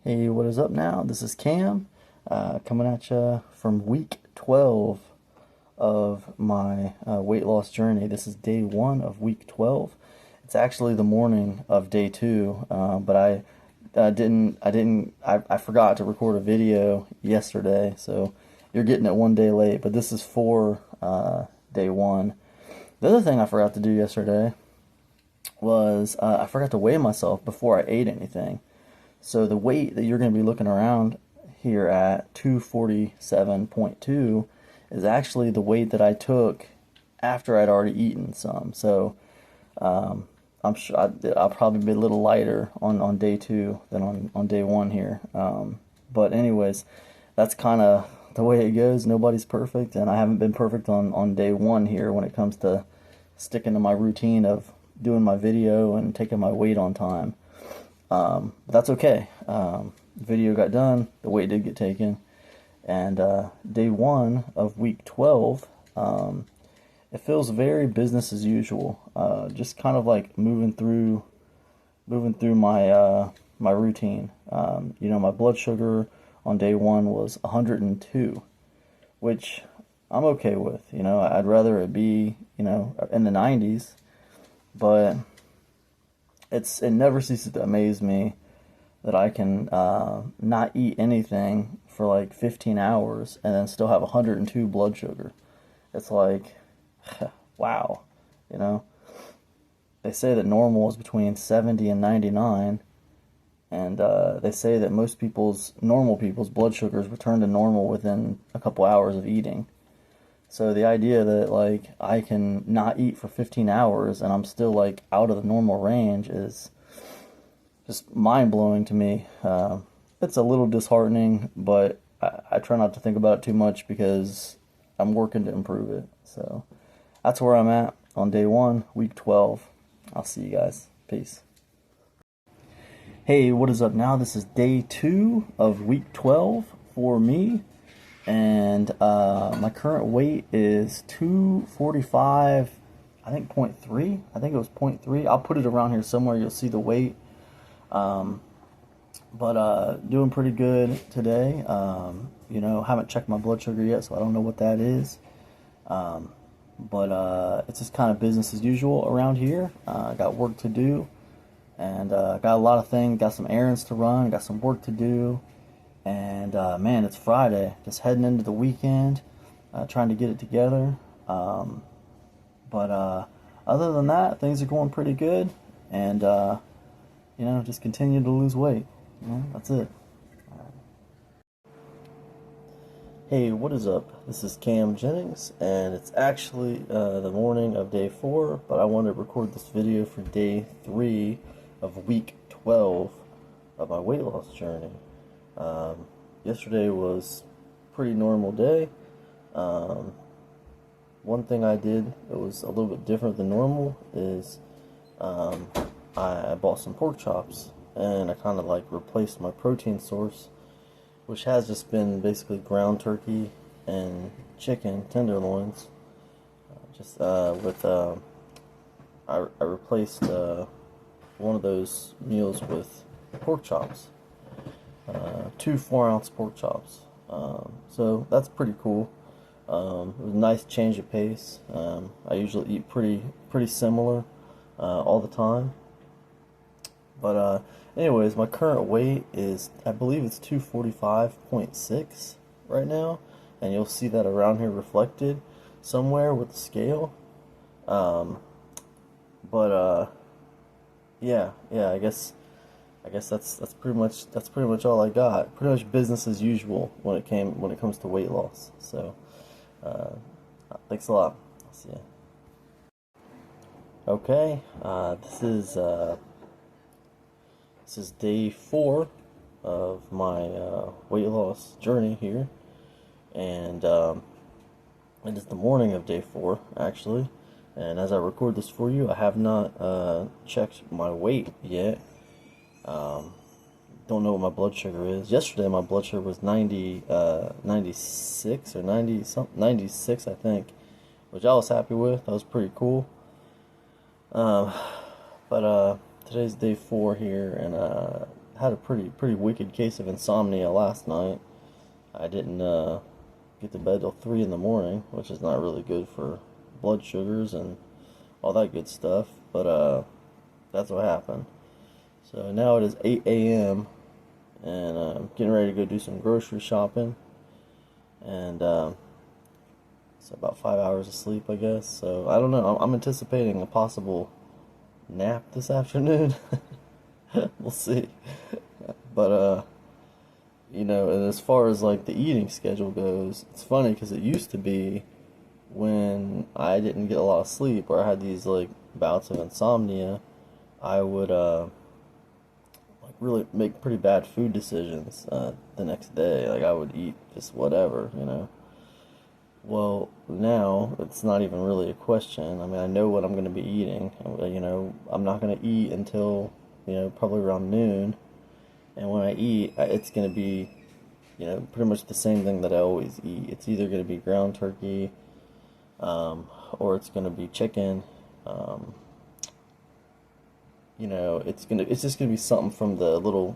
Hey, what is up now? This is Cam, coming at you from week 12 of my weight loss journey. This is day one of week 12. It's actually the morning of day two, but I forgot to record a video yesterday, so you're getting it one day late, but this is for day one. The other thing I forgot to do yesterday was I forgot to weigh myself before I ate anything. So the weight that you're going to be looking around here at 247.2 is actually the weight that I took after I'd already eaten some. So I'm sure I'll probably be a little lighter on day two than on day one here. But anyways, that's kind of the way it goes. Nobody's perfect, and I haven't been perfect on day one here when it comes to sticking to my routine of doing my video and taking my weight on time. But that's okay. The video got done, the weight did get taken, and day one of week 12, it feels very business as usual. Just kind of like moving through my my routine. My blood sugar on day one was 102, which I'm okay with. I'd rather it be in the 90s, but it never ceases to amaze me that I can not eat anything for like 15 hours and then still have 102 blood sugar. It's like, wow, you know. They say that normal is between 70 and 99, and they say that normal people's blood sugars return to normal within a couple hours of eating. So the idea that like I can not eat for 15 hours and I'm still like out of the normal range is just mind-blowing to me. It's a little disheartening, but I try not to think about it too much because I'm working to improve it. So that's where I'm at on day one, week 12. I'll see you guys. Peace. Hey, what is up now? This is day two of week 12 for me. And my current weight is 245, I think point .3. I think it was point .3. I'll put it around here somewhere. You'll see the weight. But doing pretty good today. Haven't checked my blood sugar yet, so I don't know what that is. But it's just kind of business as usual around here. I got work to do, and got a lot of things. Got some errands to run. Got some work to do. And man, it's Friday, just heading into the weekend, trying to get it together. But other than that, things are going pretty good, and just continue to lose weight. That's it. Hey, what is up? This is Cam Jennings, and it's actually the morning of day 4, but I wanted to record this video for day 3 of week 12 of my weight loss journey. Yesterday was a pretty normal day. One thing I did that was a little bit different than normal is I bought some pork chops, and I kind of like replaced my protein source, which has just been basically ground turkey and chicken tenderloins. I replaced one of those meals with pork chops. 2 4-ounce pork chops. So that's pretty cool. It was a nice change of pace. I usually eat pretty similar all the time. But anyways, my current weight is, I believe it's 245.6 right now, and you'll see that around here reflected somewhere with the scale. Yeah, I guess that's pretty much all I got. Pretty much business as usual when it comes to weight loss. So thanks a lot. I'll see ya. Okay, this is day 4 of my weight loss journey here, and it is the morning of day 4 actually. And as I record this for you, I have not checked my weight yet. Don't know what my blood sugar is. Yesterday my blood sugar was 96 or 90 something, 96 I think, which I was happy with. That was pretty cool. But today's day 4 here, and had a pretty wicked case of insomnia last night. I didn't get to bed till 3 in the morning, which is not really good for blood sugars and all that good stuff. But that's what happened. So now it is 8 a.m. and I'm getting ready to go do some grocery shopping. And it's about 5 hours of sleep, I guess. So I don't know. I'm anticipating a possible nap this afternoon. We'll see. But you know, and as far as like the eating schedule goes, it's funny because it used to be when I didn't get a lot of sleep or I had these like bouts of insomnia, I would like really make pretty bad food decisions the next day. Like I would eat just whatever, you know. Well, now it's not even really a question. I mean, I know what I'm going to be eating. You know, I'm not going to eat until, you know, probably around noon. And when I eat, it's going to be, you know, pretty much the same thing that I always eat. It's either going to be ground turkey, or it's going to be chicken. You know, it's just going to be something from the little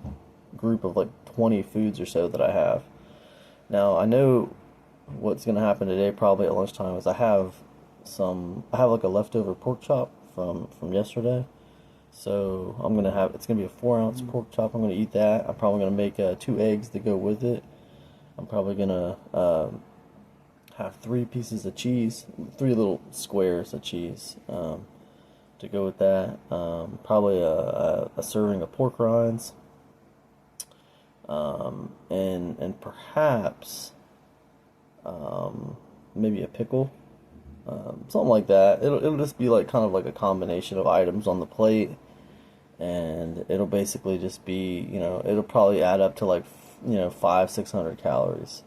group of like 20 foods or so that I have. Now, I know what's going to happen today probably at lunchtime is I have like a leftover pork chop from yesterday. So it's going to be a 4-ounce pork chop. I'm going to eat that. I'm probably going to make 2 eggs to go with it. I'm probably going to have 3 pieces of cheese, 3 little squares of cheese to go with that. Probably a serving of pork rinds. And perhaps maybe a pickle, something like that. It'll just be like kind of like a combination of items on the plate, and it'll basically just be, you know, it'll probably add up to like, you know, 500-600 calories.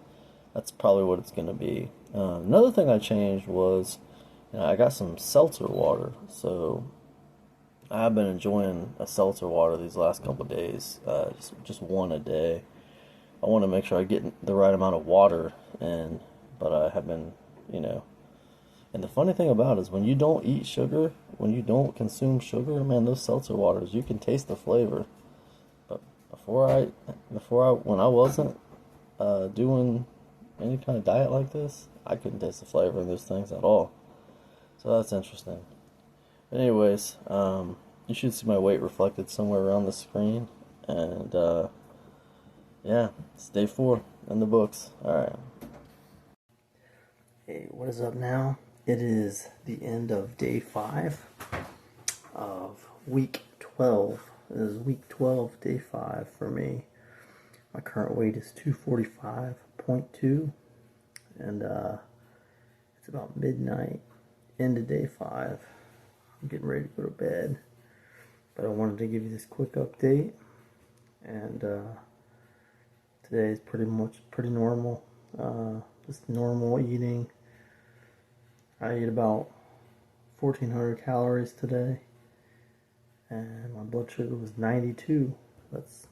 That's probably what it's gonna be. Another thing I changed was, you know, I got some seltzer water, so I've been enjoying a seltzer water these last couple of days, just one a day. I want to make sure I get the right amount of water in, but I have been, you know. And the funny thing about it is when you don't eat sugar, when you don't consume sugar, man, those seltzer waters, you can taste the flavor. But when I wasn't doing any kind of diet like this, I couldn't taste the flavor in those things at all. So that's interesting. But anyways, you should see my weight reflected somewhere around the screen, and yeah, it's day 4 in the books. Alright. Hey, what is up now? It is the end of day 5 of week 12. It is week 12, day 5 for me. My current weight is 245.2, and it's about midnight into day 5. I'm getting ready to go to bed, but I wanted to give you this quick update, and today is pretty normal, just normal eating. I ate about 1,400 calories today, and my blood sugar was 92. That's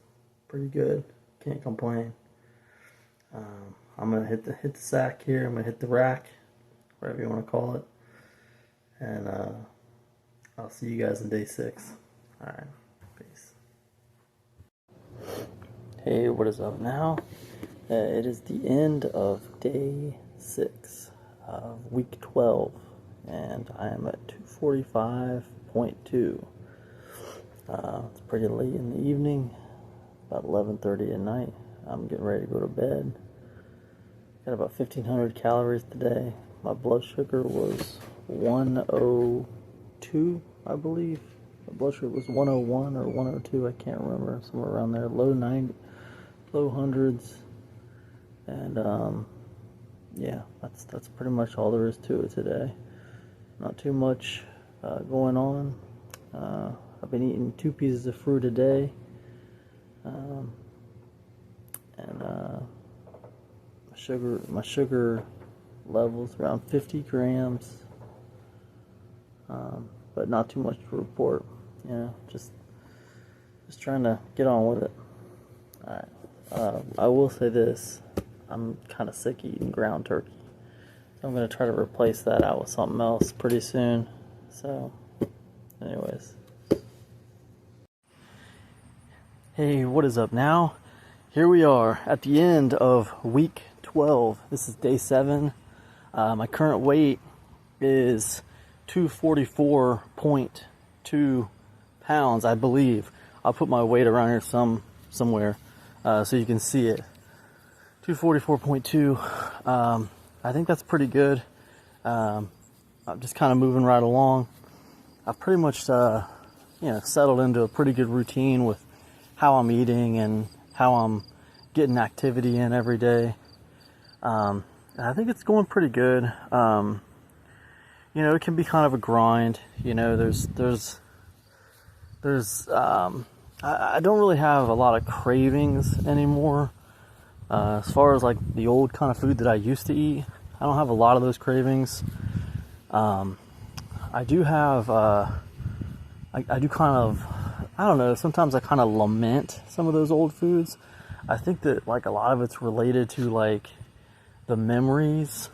pretty good. Can't complain. I'm gonna hit the sack here. I'm gonna hit the rack, whatever you want to call it, and I'll see you guys in day 6. All right, peace. Hey, what is up now? It is the end of day 6 of week 12, and I am at 245.2. It's pretty late in the evening, about 11:30 at night. I'm getting ready to go to bed. Got about 1,500 calories today. My blood sugar was 102, I believe. My blood sugar was 101 or 102, I can't remember, somewhere around there. Low hundreds, and yeah, that's pretty much all there is to it today. Not too much going on. I've been eating 2 pieces of fruit a day, and my sugar levels around 50 grams, but not too much to report. You know, just trying to get on with it. All right. I will say this: I'm kind of sick of eating ground turkey, so I'm gonna try to replace that out with something else pretty soon. So, anyways. Hey, what is up now? Here we are at the end of week 12. This is day 7. My current weight is 244.2 pounds, I believe. I'll put my weight around here somewhere so you can see it. 244.2. I think that's pretty good. I'm just kind of moving right along. I've pretty much settled into a pretty good routine with how I'm eating and how I'm getting activity in every day. I think it's going pretty good. It can be kind of a grind. I don't really have a lot of cravings anymore. As far as like the old kind of food that I used to eat, I don't have a lot of those cravings. I do have, I do kind of, I don't know, sometimes I kind of lament some of those old foods. I think that like a lot of it's related to like the memories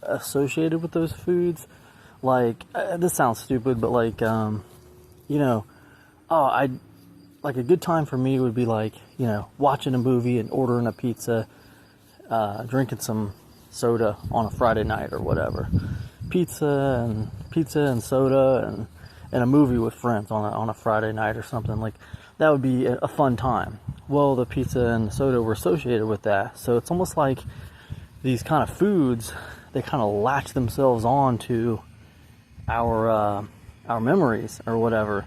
associated with those foods. Like, this sounds stupid, but like, like a good time for me would be like, watching a movie and ordering a pizza, drinking some soda on a Friday night or whatever. Pizza and soda and a movie with friends on a Friday night or something. Like, that would be a fun time. Well, the pizza and the soda were associated with that. So it's almost like these kind of foods, they kind of latch themselves on to our memories or whatever.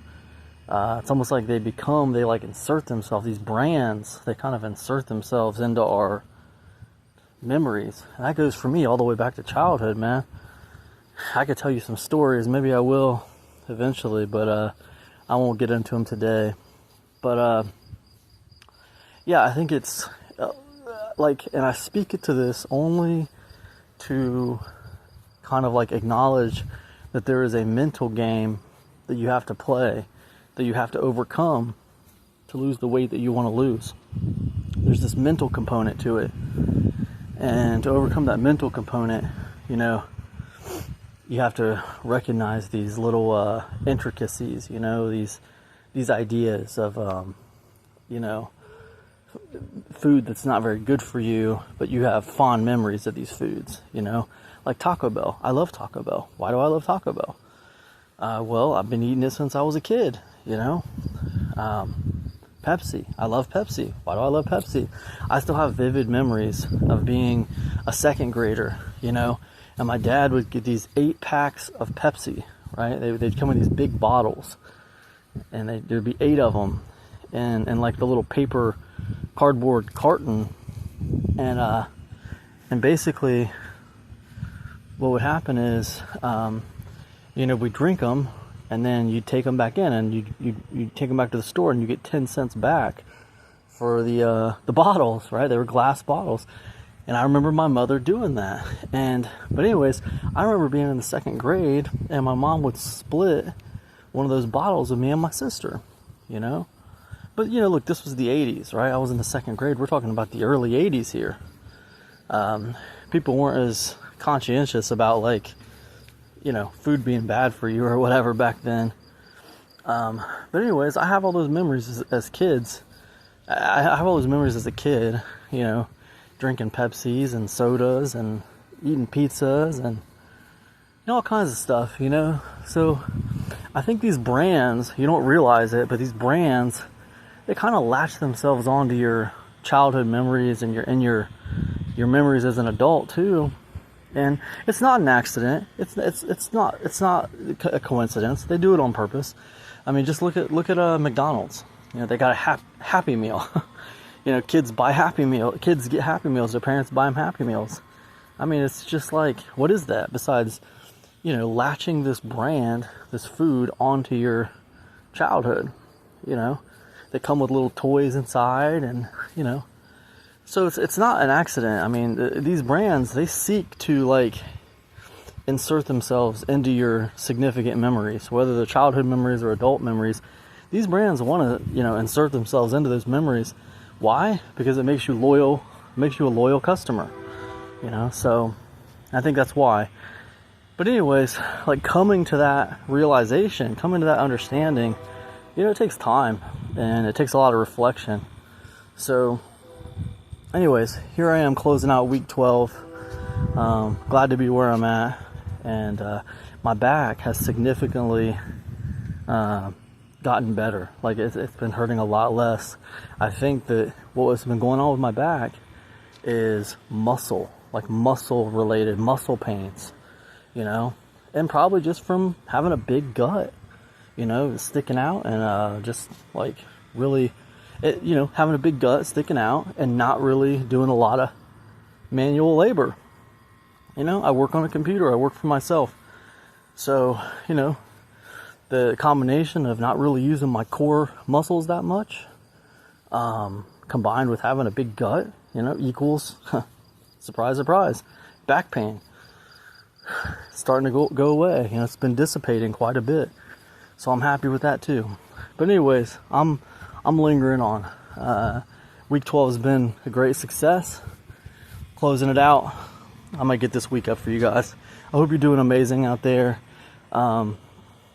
It's almost like they insert themselves, these brands, they kind of insert themselves into our memories. And that goes for me all the way back to childhood, man. I could tell you some stories, maybe I will eventually, but I won't get into them today. But I think it's and I speak to this only to kind of like acknowledge that there is a mental game that you have to play, that you have to overcome to lose the weight that you want to lose. There's this mental component to it. And to overcome that mental component, you have to recognize these little intricacies, these ideas of, food that's not very good for you, but you have fond memories of these foods, like Taco Bell. I love Taco Bell. Why do I love Taco Bell? Well, I've been eating it since I was a kid, Pepsi. I love Pepsi. Why do I love Pepsi? I still have vivid memories of being a second grader, and my dad would get these 8 packs of Pepsi, right? They'd come in these big bottles, and there'd be 8 of them, and like the little paper cardboard carton, and basically what would happen is, we drink them, and then you take them back in, and you take them back to the store, and you get 10 cents back for the bottles, right? They were glass bottles. And I remember my mother doing that. But anyways, I remember being in the second grade, and my mom would split one of those bottles with me and my sister, But, look, this was the 80s, right? I was in the second grade. We're talking about the early 80s here. People weren't as conscientious about, food being bad for you or whatever back then. But anyways, I have all those memories as kids. I have all those memories as a kid, drinking Pepsis and sodas and eating pizzas and all kinds of stuff, So I think these brands, you don't realize it, but these brands, they kind of latch themselves onto your childhood memories and your memories as an adult too. And it's not an accident. It's not a coincidence. They do it on purpose. I mean, just look at McDonald's. They got a Happy Meal. Kids buy Happy Meal. Kids get Happy Meals. Their parents buy them Happy Meals. I mean, it's just like, what is that besides, latching this brand, this food onto your childhood? They come with little toys inside, and so it's not an accident. I mean, these brands, they seek to insert themselves into your significant memories, whether they're childhood memories or adult memories. These brands want to, insert themselves into those memories. Why? Because it makes you loyal, makes you a loyal customer. So I think that's why. But anyways, coming to that realization, coming to that understanding, it takes time. and it takes a lot of reflection. So anyways, here I am closing out week 12. Glad to be where I'm at, and my back has significantly gotten better. Like it's been hurting a lot less. I think that what's been going on with my back is muscle related muscle pains, you know, and probably just from having a big gut, you know, sticking out, and just like really, you know, having a big gut sticking out and not really doing a lot of manual labor. You know, I work on a computer, I work for myself. So, you know, the combination of not really using my core muscles that much, combined with having a big gut, you know, equals, surprise, surprise, back pain. Starting to go away. You know, it's been dissipating quite a bit. So I'm happy with that too. But anyways, I'm lingering on. Week 12 has been a great success. Closing it out. I might get this week up for you guys. I hope you're doing amazing out there. I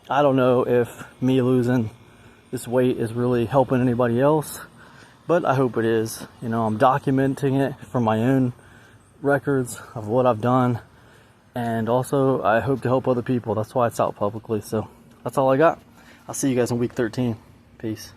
don't know if me losing this weight is really helping anybody else, but I hope it is. You know, I'm documenting it from my own records of what I've done, and also I hope to help other people. That's why it's out publicly. So that's all I got. I'll see you guys in week 13. Peace.